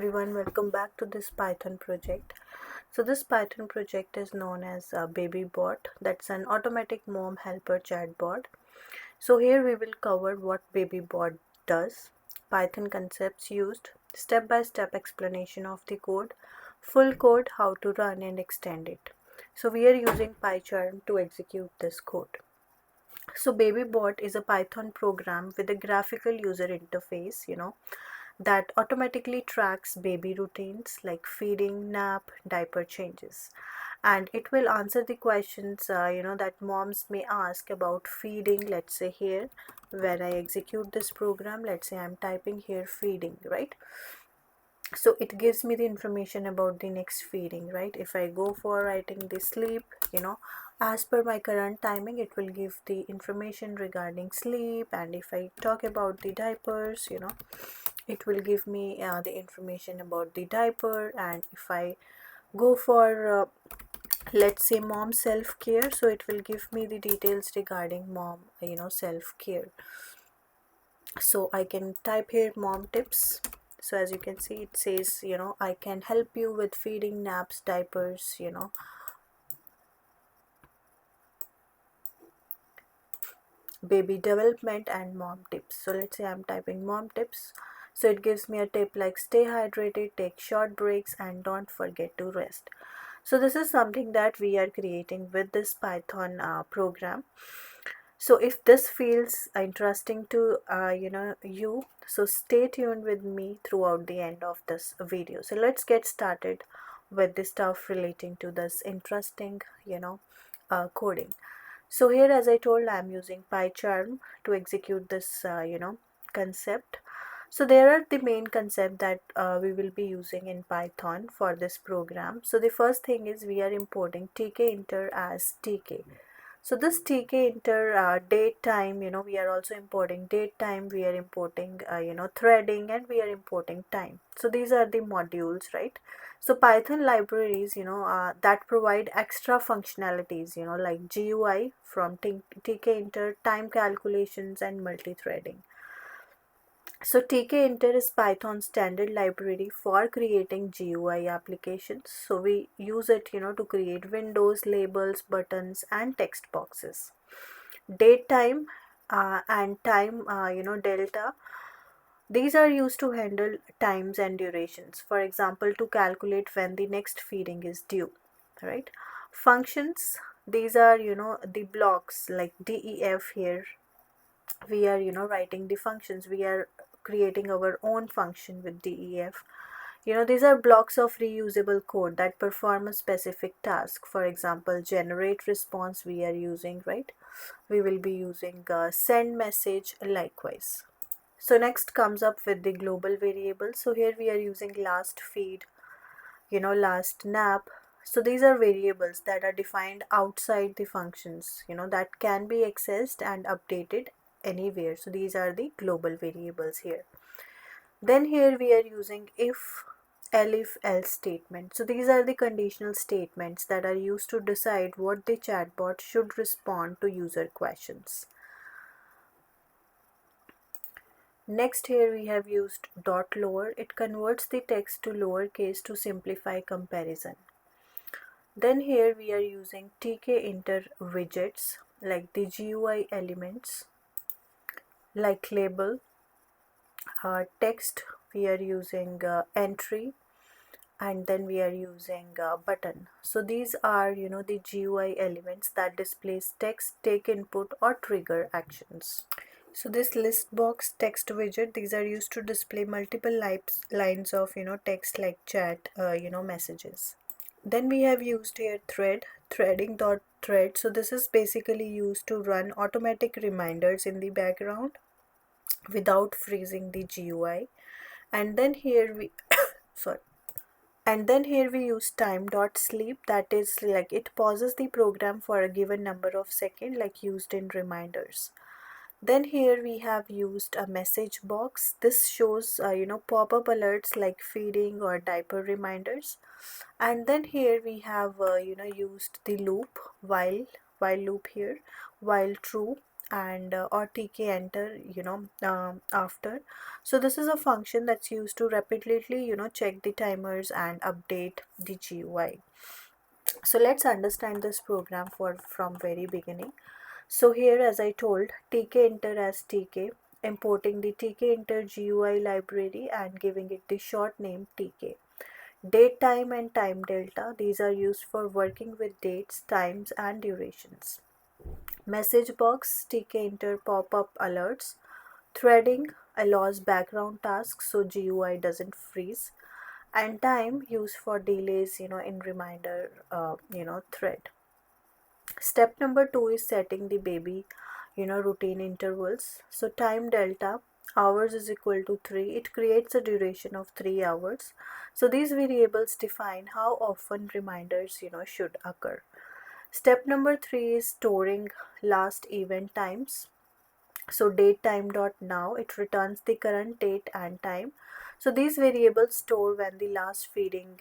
everyone, welcome back to this Python project. So this Python project is known as BabyBot. That's an automatic mom helper chatbot. So here we will cover what BabyBot does, Python concepts used, step-by-step explanation of the code, full code, how to run and extend it. So we are using PyCharm to execute this code. So BabyBot is a Python program with a graphical user interface, that automatically tracks baby routines like feeding, nap, diaper changes. And it will answer the questions, that moms may ask about feeding. Let's say here, when I execute this program, let's say I'm typing here feeding, right? So it gives me the information about the next feeding, right? If I go for writing the sleep, as per my current timing, it will give the information regarding sleep. And if I talk about the diapers, it will give me the information about the diaper. And if I go for let's say mom self-care, so it will give me the details regarding mom self-care. So I can type here mom tips. So as you can see, it says I can help you with feeding, naps, diapers, baby development and mom tips. So let's say I'm typing mom tips, so it gives me a tip like stay hydrated, take short breaks, and don't forget to rest. So this is something that we are creating with this Python program. So if this feels interesting to you, so stay tuned with me throughout the end of this video. So let's get started with the stuff relating to this interesting coding. So here, as I told, I'm using PyCharm to execute this concept. So there are the main concept that we will be using in Python for this program. So the first thing is we are importing Tkinter as Tk. So this Tkinter Datetime, we are also importing Datetime, we are importing threading, and we are importing time. So these are the modules, right? So Python libraries, that provide extra functionalities, like GUI from Tkinter, time calculations, and multi-threading. So Tkinter is Python's standard library for creating GUI applications. So we use it, to create windows, labels, buttons, and text boxes. Datetime and time, delta. These are used to handle times and durations. For example, to calculate when the next feeding is due, right? Functions. These are, the blocks like def here. We are writing the functions, we are creating our own function with def. These are blocks of reusable code that perform a specific task. For example, generate response we are using, right? We will be using send message likewise. So next comes up with the global variable. So here we are using last feed, last nap. So these are variables that are defined outside the functions, that can be accessed and updated anywhere. So these are the global variables here. Then here we are using if else statement. So these are the conditional statements that are used to decide what the chatbot should respond to user questions. Next, here we have used .lower. It converts the text to lowercase to simplify comparison. Then here we are using Tkinter widgets like the GUI elements like label, text we are using entry, and then we are using button. So these are the GUI elements that displays text, take input, or trigger actions. So this list box text widget, these are used to display multiple lines of text like chat messages. Then we have used here threading.thread. So this is basically used to run automatic reminders in the background without freezing the GUI. And then here we sorry. And then here we use time.sleep, that is like it pauses the program for a given number of seconds like used in reminders. Then here we have used a message box. This shows pop-up alerts like feeding or diaper reminders. And then here we have used the loop while loop here, while true, and or Tkinter, after. So this is a function that's used to rapidly, check the timers and update the GUI. So let's understand this program from very beginning. So here, as I told, Tkinter as Tk, importing the Tkinter GUI library and giving it the short name Tk. Datetime and time delta, these are used for working with dates, times and durations. Message box, Tkinter pop-up alerts. Threading allows background tasks so GUI doesn't freeze. And time used for delays, in reminder, thread. Step number 2 is setting the baby, routine intervals. So time delta, hours is equal to 3. It creates a duration of 3 hours. So these variables define how often reminders, should occur. Step number 3 is storing last event times. So datetime.now, it returns the current date and time. So these variables store when the last feeding,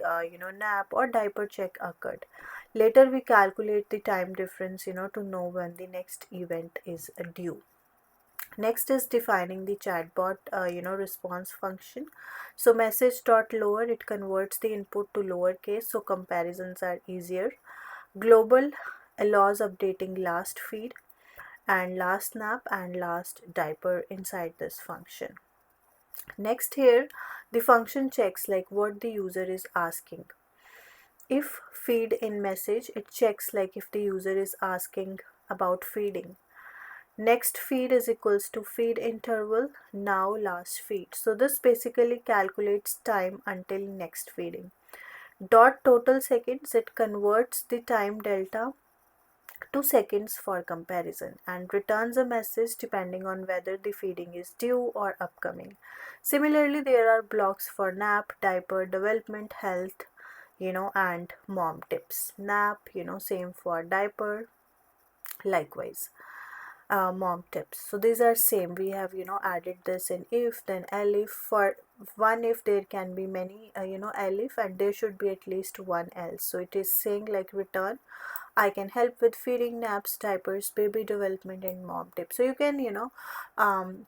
nap or diaper check occurred. Later we calculate the time difference, to know when the next event is due. Next is defining the chatbot, response function. So message.lower, it converts the input to lowercase, so comparisons are easier. Global allows updating last feed and last nap and last diaper inside this function. Next here, the function checks like what the user is asking. If feed in message, it checks like if the user is asking about feeding. Next feed is equals to feed interval, now last feed. So this basically calculates time until next feeding. Dot total seconds, it converts the time delta 2 seconds for comparison and returns a message depending on whether the feeding is due or upcoming. Similarly, there are blocks for nap, diaper, development, health, and mom tips. Nap, same for diaper, likewise. Mom tips. So these are same. We have added this in if, then elif. For one if, there can be many elif, and there should be at least one else. So it is saying like return, I can help with feeding, naps, diapers, baby development and mom tips. So you can um,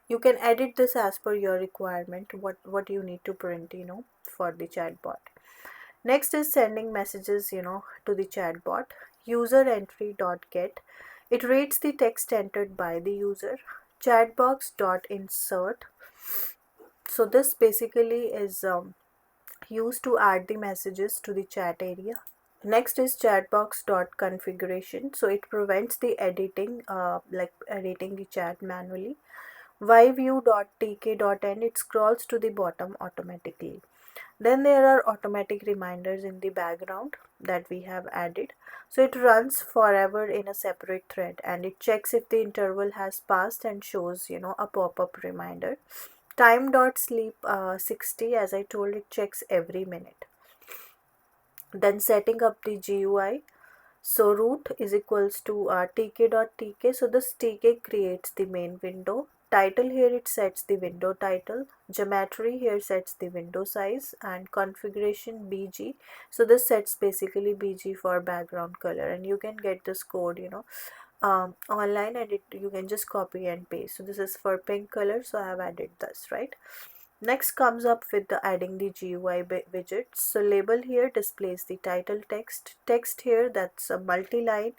you can edit this as per your requirement, what you need to print, for the chatbot. Next is sending messages, to the chatbot. User entry dot get, it reads the text entered by the user. Chatbox dot insert, so this basically is used to add the messages to the chat area. Next is chatbox dot configuration, so it prevents the editing, like editing the chat manually. Yview.tk.end, it scrolls to the bottom automatically. Then there are automatic reminders in the background that we have added. So it runs forever in a separate thread and it checks if the interval has passed and shows, a pop-up reminder. Time.sleep 60, as I told, it checks every minute. Then setting up the GUI. So root is equals to tk.tk. So this tk creates the main window. Title, here it sets the window title. Geometry, here sets the window size. And configuration bg, so this sets basically bg for background color, and you can get this code online, and you can just copy and paste. So this is for pink color, so I have added this, right? Next comes up with the adding the GUI widgets. So label here displays the title text. Text here, that's a multi-line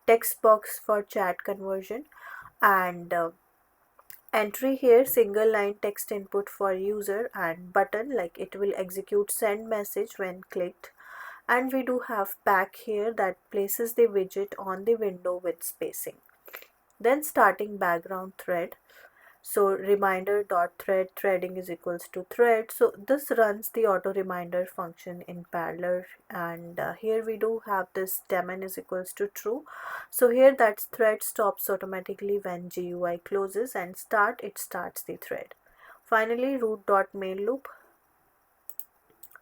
text box for chat conversion. And entry here, single line text input for user. And button, like it will execute send message when clicked. And we do have pack here that places the widget on the window with spacing. Then starting background thread. So reminder dot thread, threading is equals to thread. So this runs the auto reminder function in parallel, and here we do have this daemon is equals to true. So here that thread stops automatically when GUI closes, and start, it starts the thread. Finally, root dot main loop.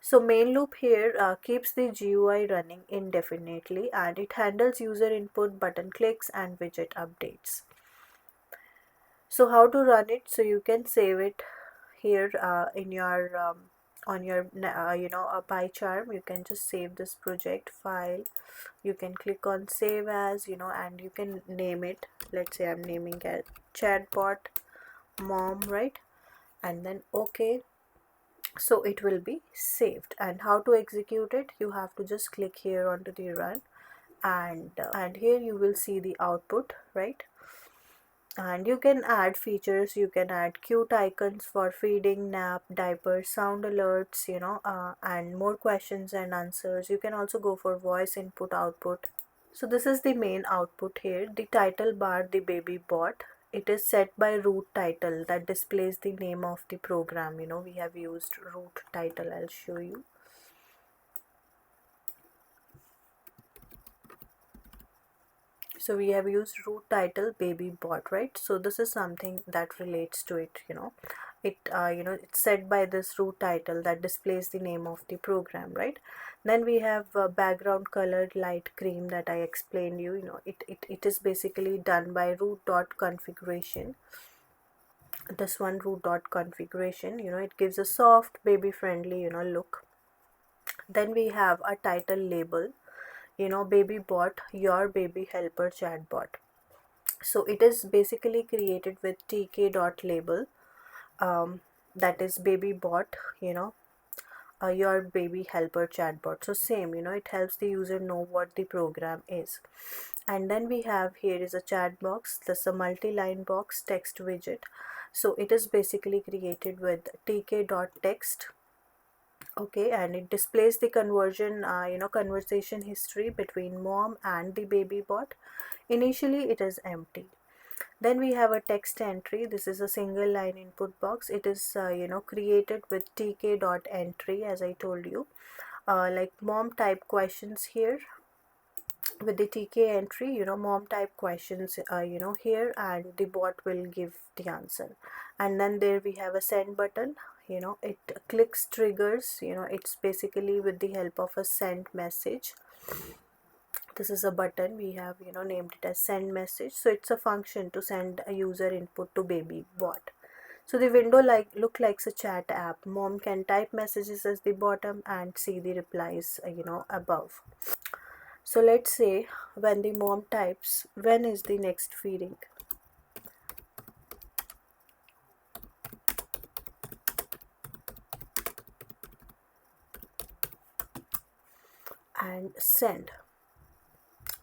So main loop here keeps the GUI running indefinitely, and it handles user input, button clicks and widget updates. So how to run it? So you can save it here in your on your a pie chart, you can just save this project file. You can click on save as, and you can name it. Let's say I'm naming it chatbot mom, right? And then okay. So it will be saved. And how to execute it? You have to just click here onto the run, and here you will see the output, right? And you can add features. You can add cute icons for feeding, nap, diaper, sound alerts, and more questions and answers. You can also go for voice input output. So this is the main output here. The title bar, the BabyBot, it is set by root title that displays the name of the program. We have used root title. I'll show you. So we have used root title BabyBot, right? So this is something that relates to it. It's set by this root title that displays the name of the program, right? Then we have background colored light cream that I explained you. It is basically done by root dot configuration. This one, root dot configuration, it gives a soft baby friendly look. Then we have a title label, BabyBot, your baby helper chatbot. So it is basically created with tk.label, that is BabyBot, your baby helper chatbot. So same, it helps the user know what the program is. And then we have here is a chat box. This is a multi-line box text widget. So it is basically created with tk.text. Okay, and it displays the conversation history between mom and the BabyBot. Initially it is empty. Then we have a text entry. This is a single line input box. It is created with tk.entry, as I told you, like mom type questions here. With the tk entry, mom type questions here, and the bot will give the answer. And then there we have a send button. It clicks triggers. It's basically with the help of a send message. This is a button we have named it as send message. So it's a function to send a user input to BabyBot. So the window look like a chat app. Mom can type messages as the bottom and see the replies above. So let's say when the mom types, when is the next feeding? And send.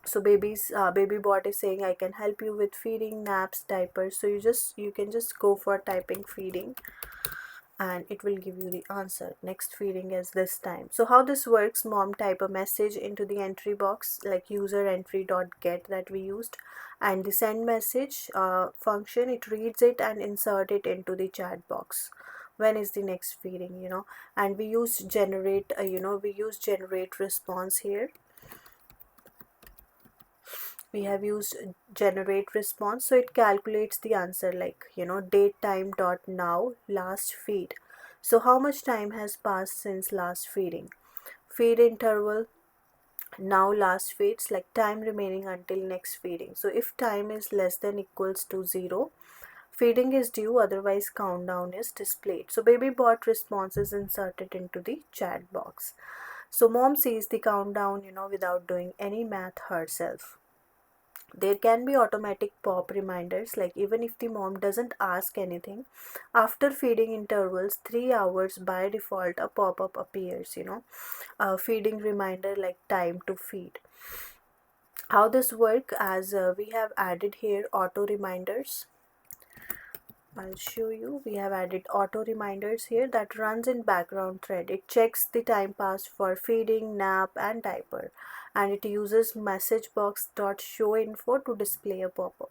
So BabyBot is saying I can help you with feeding, naps, diapers. So you can just go for typing feeding, and it will give you the answer. Next feeding is this time. So how this works, mom type a message into the entry box like user entry dot get that we used, and the send message function, it reads it and insert it into the chat box. When is the next feeding? And we use generate response here. We have used generate response. So it calculates the answer like date time dot now last feed. So how much time has passed since last feeding? Feed interval, now last feeds, like time remaining until next feeding. So if time is less than equals to 0, feeding is due, otherwise countdown is displayed. So BabyBot response is inserted into the chat box. So mom sees the countdown without doing any math herself. There can be automatic pop reminders, like even if the mom doesn't ask anything, after feeding intervals 3 hours, by default a pop-up appears, a feeding reminder like time to feed. How this work, as we have added here auto reminders. I'll show you. We have added auto reminders here that runs in background thread. It checks the time passed for feeding, nap and diaper, and it uses messagebox.showInfo to display a pop-up,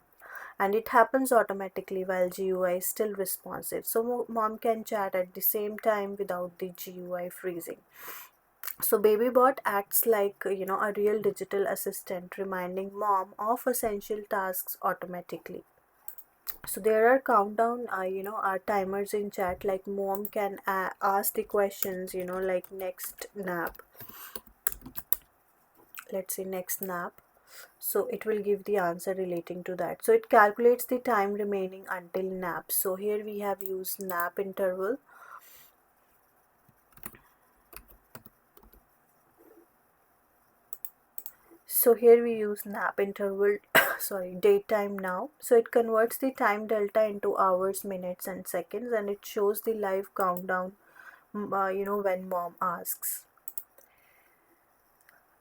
and it happens automatically while GUI is still responsive. So mom can chat at the same time without the GUI freezing. So BabyBot acts like a real digital assistant, reminding mom of essential tasks automatically. So there are countdown timers in chat, like mom can ask the questions like next nap. Let's say next nap. So it will give the answer relating to that. So it calculates the time remaining until nap. So here we have used nap interval. So here we use nap interval sorry, daytime now. So it converts the time delta into hours, minutes and seconds, and it shows the live countdown when mom asks.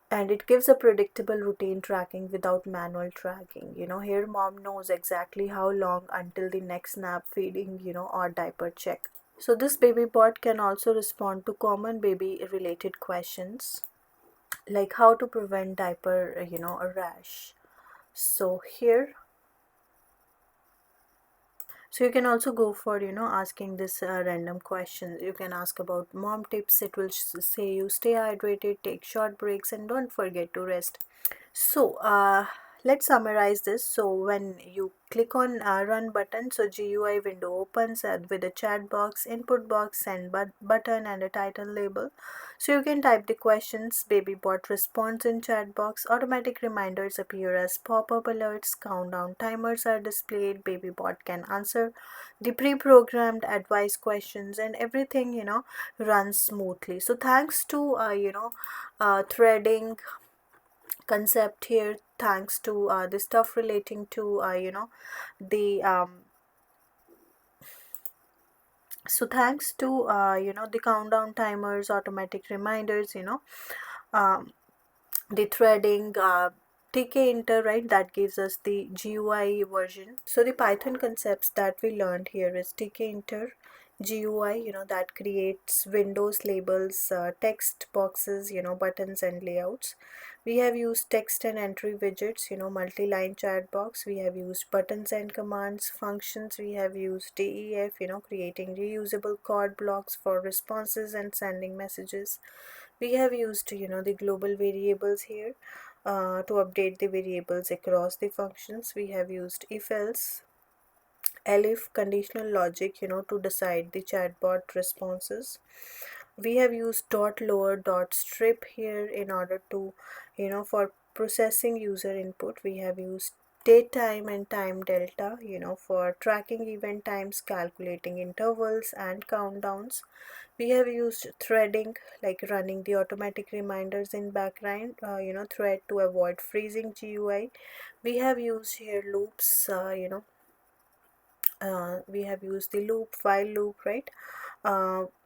And it gives a predictable routine tracking without manual tracking. Here mom knows exactly how long until the next nap, feeding, or diaper check. So this baby bot can also respond to common baby related questions, like how to prevent diaper a rash. So here, so you can also go for asking this random questions. You can ask about mom tips. It will say you stay hydrated, take short breaks, and don't forget to rest. So let's summarize this. So when you click on run button, so GUI window opens with a chat box, input box, send button, and a title label. So you can type the questions, BabyBot responds in chat box, automatic reminders appear as pop-up alerts, countdown timers are displayed, BabyBot can answer the pre-programmed advice questions, and everything runs smoothly. So thanks to threading concept here, thanks to the stuff relating to the so thanks to the countdown timers, automatic reminders, um, the threading, Tkinter, right, that gives us the GUI version. So the Python concepts that we learned here is Tkinter GUI, that creates windows, labels, text boxes, buttons and layouts. We have used text and entry widgets, multi-line chat box. We have used buttons and commands, functions. We have used DEF, creating reusable chord blocks for responses and sending messages. We have used the global variables here to update the variables across the functions. We have used if else, elif, conditional logic, to decide the chatbot responses. We have used dot lower dot strip here in order to for processing user input. We have used date time and time delta for tracking event times, calculating intervals and countdowns. We have used threading, like running the automatic reminders in background thread to avoid freezing GUI. We have used here loops, we have used the loop, while loop, right,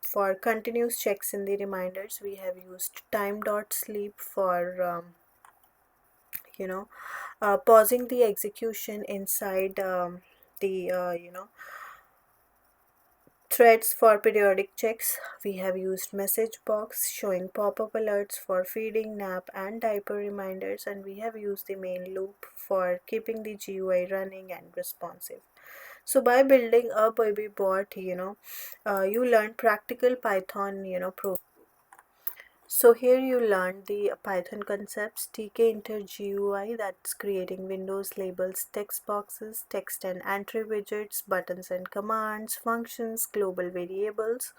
for continuous checks in the reminders. We have used time dot sleep for you know pausing the execution inside the threads for periodic checks. We have used message box showing pop-up alerts for feeding, nap and diaper reminders, and we have used the main loop for keeping the GUI running and responsive. So by building a baby bot, you learn practical Python programming. So here you learn the Python concepts, Tkinter GUI, that's creating windows, labels, text boxes, text and entry widgets, buttons and commands, functions, global variables,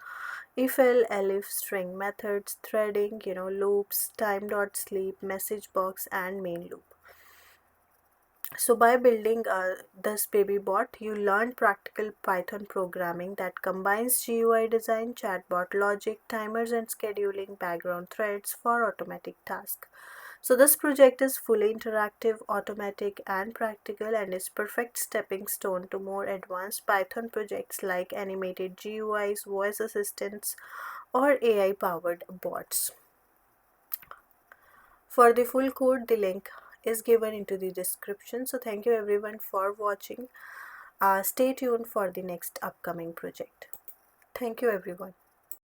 ifl, elif, string methods, threading, loops, time dot sleep, message box and main loop. So by building this baby bot, you learn practical Python programming that combines GUI design, chatbot logic, timers and scheduling, background threads for automatic tasks. So this project is fully interactive, automatic and practical, and is perfect stepping stone to more advanced Python projects like animated GUIs, voice assistants or AI powered bots. For the full code, the link is given into the description. So thank you everyone for watching. Stay tuned for the next upcoming project. Thank you everyone.